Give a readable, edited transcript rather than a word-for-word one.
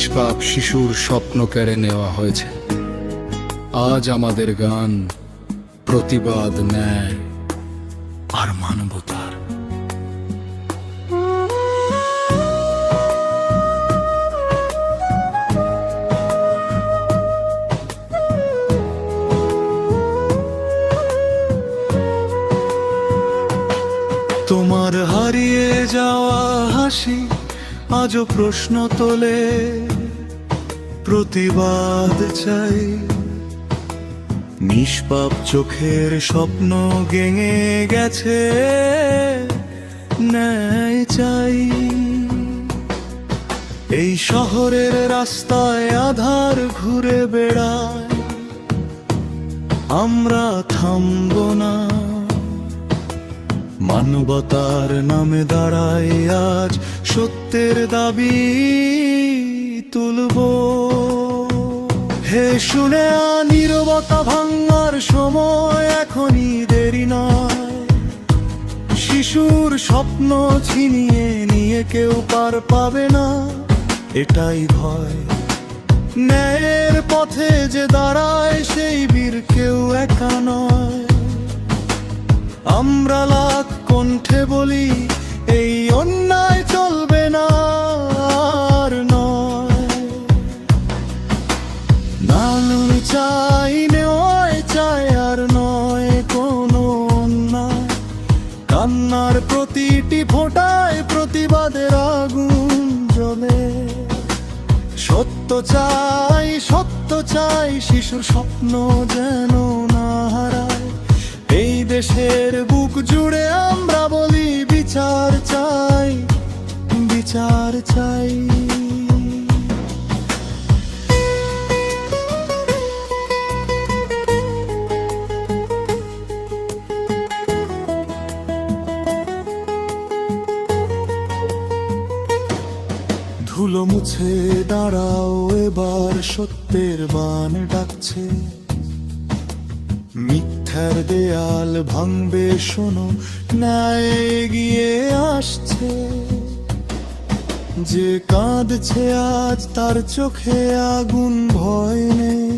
নিষ্পাপ শিশুর স্বপ্ন কেড়ে নেওয়া হয়েছে। আজ আমাদের গান প্রতিবাদ, ন্যায় আর মানবতার। তোমার হারিয়ে যাওয়া হাসি আজও প্রশ্ন তোলে, প্রতিবাদ চাই। নিষ্পাপ চোখের স্বপ্ন ভেঙে গেছে, ন্যায় চাই। এই শহরের রাস্তায় আধার ঘুরে বেড়ায়, আমরা থামবো না। মানবতার নামে দাঁড়াই আজ, সত্যের দাবি তুলব। হে শুনে নীরবতা ভাঙার সময় এখনই দেরি নয়। শিশুর স্বপ্ন ছিনিয়ে নিয়ে কেউ পার পাবে না, এটাই ভয়। ন্যায়ের পথে যে দাঁড়ায় সেই বীর কেউ একা নয়। আমরা লাখ কণ্ঠে বলি এই অন্যায় চলবে না আর নয়। লালন চাই, নেওয়াই চাই আর নয় কোনো অন্যায়। কান্নার প্রতিটি ফোঁটায় প্রতিবাদের আগুন জ্বলে। সত্য চাই, সত্য চাই, শিশুর স্বপ্ন যেন না হারায়। এই দেশের বুক জুড়ে আমরা বলি বিচার চাই, বিচার চাই। ধুলো মুছে দাঁড়াও, এবার সত্যের বান ডাকছে। মিথ্যার দেয়াল ভাঙবে শোনো, ন্যায় এগিয়ে আসছে। যে কাঁদছে আজ তার চোখে আগুন, ভয় নেই।